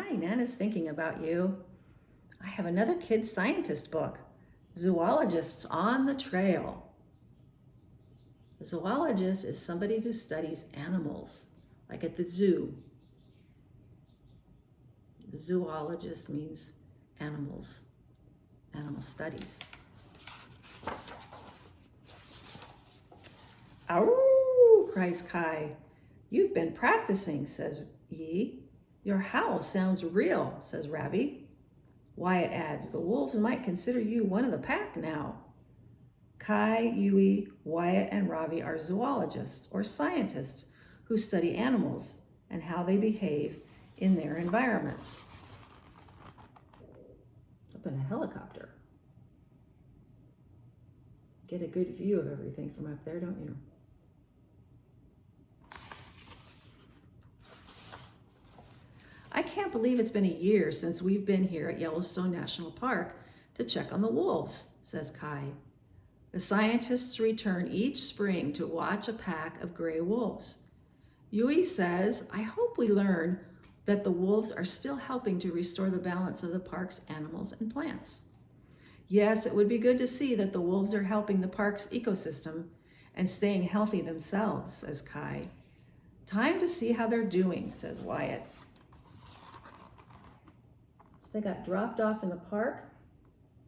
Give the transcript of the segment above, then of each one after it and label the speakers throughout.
Speaker 1: Hi, Nana's thinking about you. I have another kid scientist book, Zoologists on the Trail. A zoologist is somebody who studies animals, like at the zoo. Zoologist means animals, animal studies. Ow, cries Kai. You've been practicing, says Yi. Your howl sounds real, says Ravi. Wyatt adds, the wolves might consider you one of the pack now. Kai, Yui, Wyatt, and Ravi are zoologists or scientists who study animals and how they behave in their environments. Up in a helicopter. Get a good view of everything from up there, don't you? I can't believe it's been a year since we've been here at Yellowstone National Park to check on the wolves, says Kai. The scientists return each spring to watch a pack of gray wolves. Yui says, I hope we learn that the wolves are still helping to restore the balance of the park's animals and plants. Yes, it would be good to see that the wolves are helping the park's ecosystem and staying healthy themselves, says Kai. Time to see how they're doing, says Wyatt. So they got dropped off in the park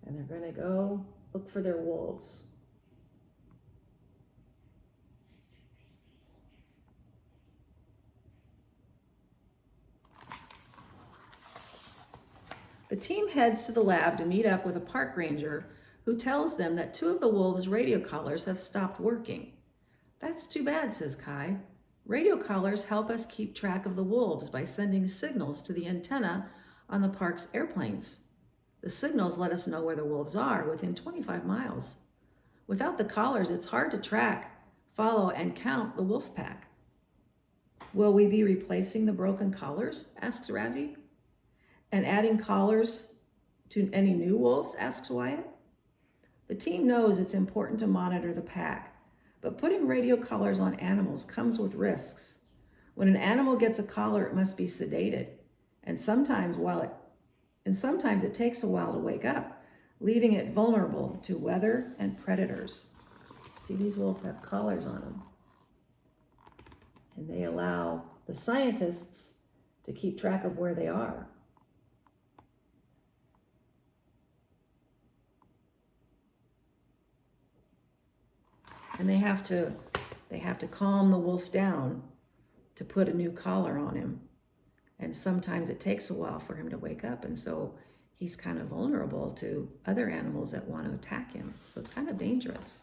Speaker 1: and they're going to go look for their wolves. The team heads to the lab to meet up with a park ranger who tells them that 2 of the wolves' radio collars have stopped working. That's too bad, says Kai. Radio collars help us keep track of the wolves by sending signals to the antenna on the park's airplanes. The signals let us know where the wolves are within 25 miles. Without the collars, it's hard to track, follow, and count the wolf pack. Will we be replacing the broken collars? Asks Ravi. And adding collars to any new wolves? Asks Wyatt. The team knows it's important to monitor the pack, but putting radio collars on animals comes with risks. When an animal gets a collar, it must be sedated, and sometimes it takes a while to wake up, leaving it vulnerable to weather and predators. See, these wolves have collars on them, and they allow the scientists to keep track of where they are. And they have to calm the wolf down to put a new collar on him. And sometimes it takes a while for him to wake up. And so he's kind of vulnerable to other animals that want to attack him. So it's kind of dangerous.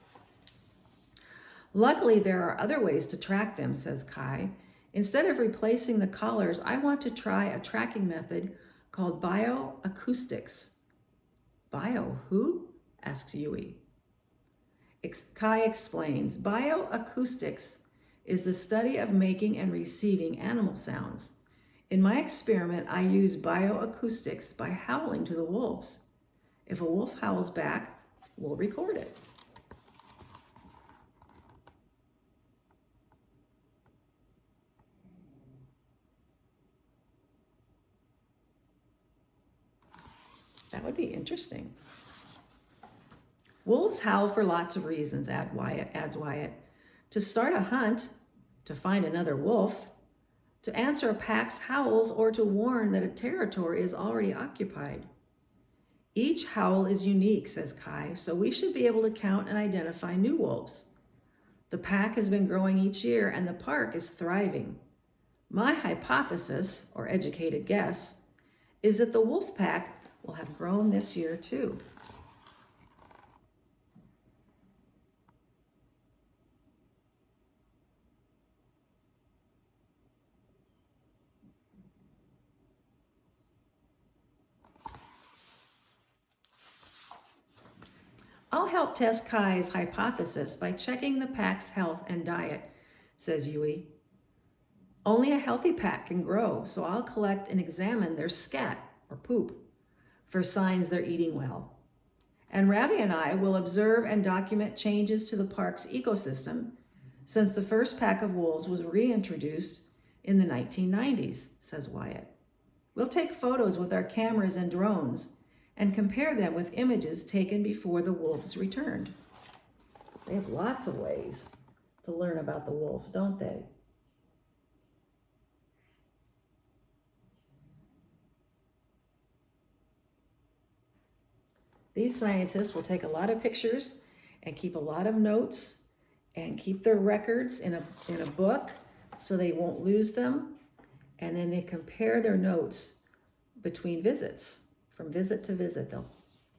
Speaker 1: Luckily, there are other ways to track them, says Kai. Instead of replacing the collars, I want to try a tracking method called bioacoustics. Bio who? Asks Yui. Kai explains, bioacoustics is the study of making and receiving animal sounds. In my experiment, I use bioacoustics by howling to the wolves. If a wolf howls back, we'll record it. That would be interesting. Wolves howl for lots of reasons, adds Wyatt. To start a hunt, to find another wolf, to answer a pack's howls, or to warn that a territory is already occupied. Each howl is unique, says Kai, so we should be able to count and identify new wolves. The pack has been growing each year and the park is thriving. My hypothesis, or educated guess, is that the wolf pack will have grown this year too. I'll help test Kai's hypothesis by checking the pack's health and diet, says Yui. Only a healthy pack can grow, so I'll collect and examine their scat, or poop, for signs they're eating well. And Ravi and I will observe and document changes to the park's ecosystem since the first pack of wolves was reintroduced in the 1990s, says Wyatt. We'll take photos with our cameras and drones and compare them with images taken before the wolves returned. They have lots of ways to learn about the wolves, don't they? These scientists will take a lot of pictures and keep a lot of notes and keep their records in a book so they won't lose them. And then they compare their notes between visits. From visit to visit, they'll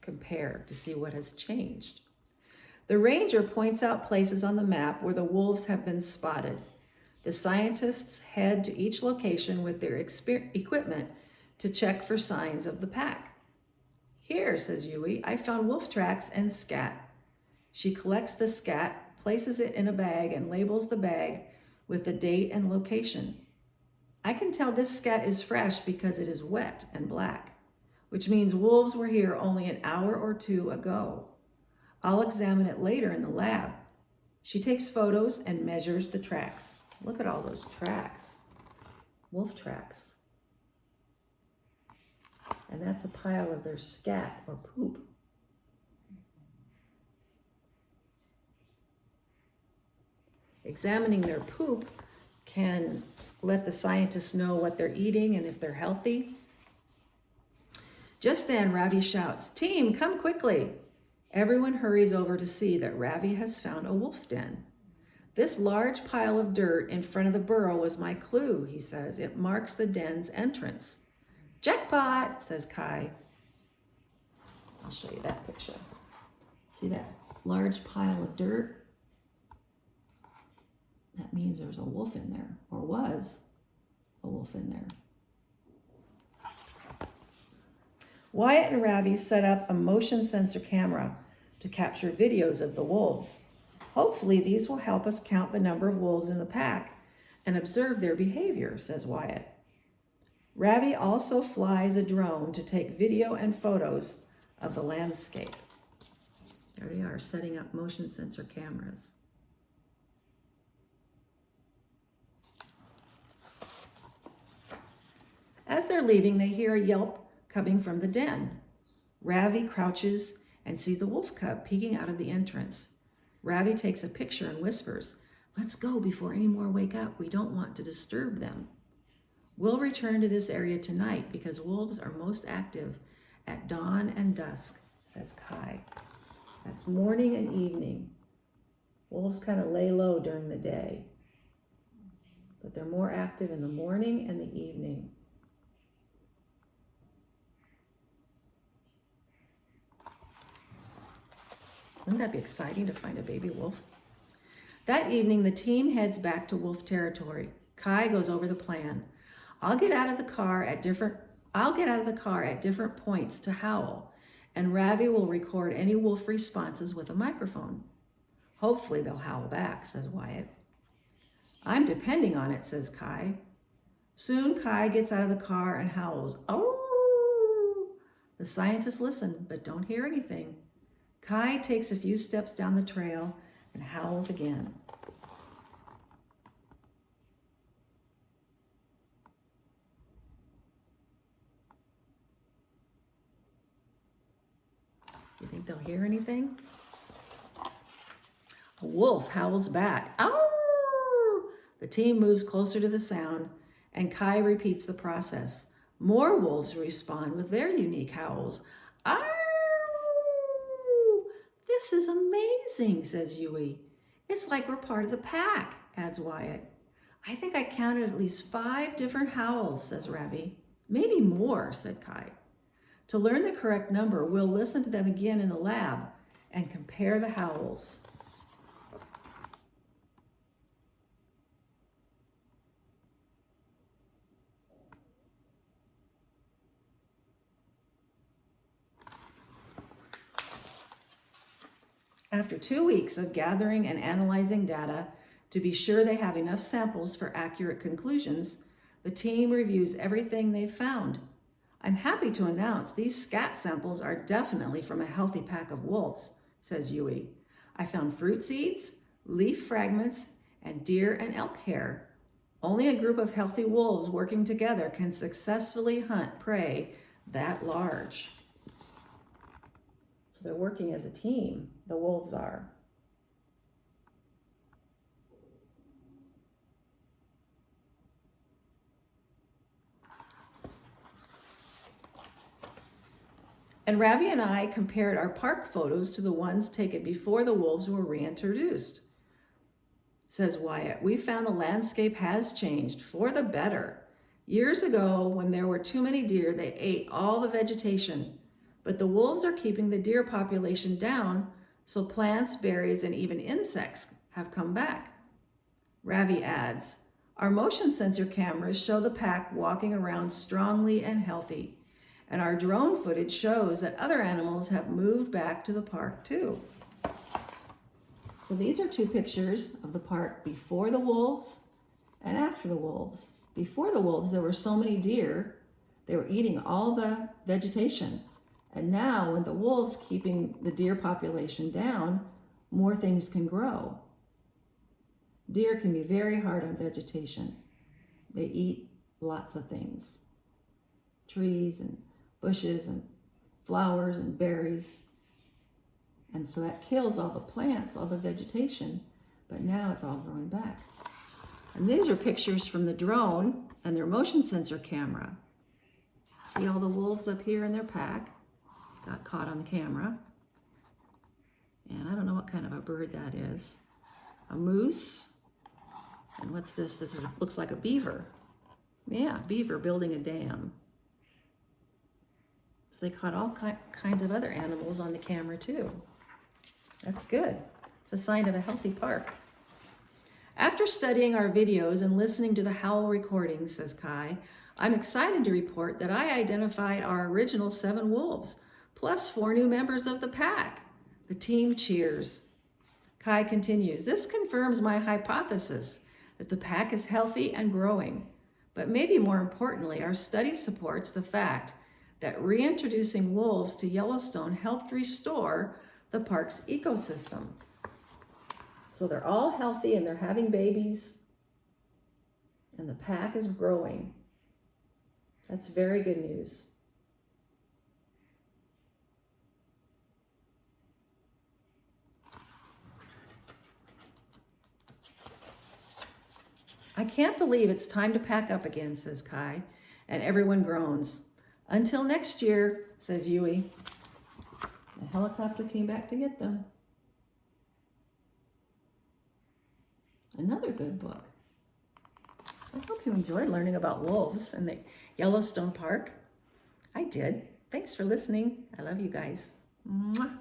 Speaker 1: compare to see what has changed. The ranger points out places on the map where the wolves have been spotted. The scientists head to each location with their equipment to check for signs of the pack. Here, says Yui, I found wolf tracks and scat. She collects the scat, places it in a bag, and labels the bag with the date and location. I can tell this scat is fresh because it is wet and black, which means wolves were here only an hour or two ago. I'll examine it later in the lab. She takes photos and measures the tracks. Look at all those tracks, wolf tracks. And that's a pile of their scat or poop. Examining their poop can let the scientists know what they're eating and if they're healthy. Just then, Ravi shouts, "Team, come quickly!" Everyone hurries over to see that Ravi has found a wolf den. This large pile of dirt in front of the burrow was my clue, he says. It marks the den's entrance. Jackpot, says Kai. I'll show you that picture. See that large pile of dirt? That means there's a wolf in there, or was a wolf in there. Wyatt and Ravi set up a motion sensor camera to capture videos of the wolves. Hopefully these will help us count the number of wolves in the pack and observe their behavior, says Wyatt. Ravi also flies a drone to take video and photos of the landscape. There they are, setting up motion sensor cameras. As they're leaving, they hear a yelp coming from the den. Ravi crouches and sees the wolf cub peeking out of the entrance. Ravi takes a picture and whispers, "Let's go before any more wake up. We don't want to disturb them." We'll return to this area tonight because wolves are most active at dawn and dusk, says Kai. That's morning and evening. Wolves kind of lay low during the day, but they're more active in the morning and the evening. Wouldn't that be exciting to find a baby wolf? That evening, the team heads back to wolf territory. Kai goes over the plan. I'll get out of the car at different points to howl, and Ravi will record any wolf responses with a microphone. Hopefully they'll howl back, says Wyatt. I'm depending on it, says Kai. Soon Kai gets out of the car and howls. Oh! The scientists listen, but don't hear anything. Kai takes a few steps down the trail and howls again. You think they'll hear anything? A wolf howls back. Ow! The team moves closer to the sound, and Kai repeats the process. More wolves respond with their unique howls. Ow! This is amazing, says Yui. It's like we're part of the pack, adds Wyatt. I think I counted at least 5 different howls, says Ravi. Maybe more, said Kai. To learn the correct number, we'll listen to them again in the lab and compare the howls. After 2 weeks of gathering and analyzing data to be sure they have enough samples for accurate conclusions, the team reviews everything they've found. I'm happy to announce these scat samples are definitely from a healthy pack of wolves, says Yui. I found fruit seeds, leaf fragments, and deer and elk hair. Only a group of healthy wolves working together can successfully hunt prey that large. So they're working as a team, the wolves are. And Ravi and I compared our park photos to the ones taken before the wolves were reintroduced. Says Wyatt, we found the landscape has changed for the better. Years ago, when there were too many deer, they ate all the vegetation. But the wolves are keeping the deer population down, so plants, berries, and even insects have come back. Ravi adds, our motion sensor cameras show the pack walking around strongly and healthy. And our drone footage shows that other animals have moved back to the park too. So these are two pictures of the park before the wolves and after the wolves. Before the wolves, there were so many deer, they were eating all the vegetation. And now, with the wolves keeping the deer population down, more things can grow. Deer can be very hard on vegetation. They eat lots of things, trees and bushes and flowers and berries. And so that kills all the plants, all the vegetation, but now it's all growing back. And these are pictures from the drone and their motion sensor camera. See all the wolves up here in their pack, got caught on the camera. And I don't know what kind of a bird that is. A moose. And what's this? Looks like a beaver. Yeah, beaver building a dam. So they caught all kinds of other animals on the camera too. That's good. It's a sign of a healthy park. After studying our videos and listening to the howl recordings, says Kai, I'm excited to report that I identified our original 7 wolves, plus 4 new members of the pack. The team cheers. Kai continues, this confirms my hypothesis that the pack is healthy and growing. But maybe more importantly, our study supports the fact that reintroducing wolves to Yellowstone helped restore the park's ecosystem. So they're all healthy and they're having babies and the pack is growing. That's very good news. I can't believe it's time to pack up again, says Kai, and everyone groans. Until next year, says Yui. The helicopter came back to get them. Another good book. I hope you enjoyed learning about wolves in the Yellowstone Park. I did. Thanks for listening. I love you guys. Mwah.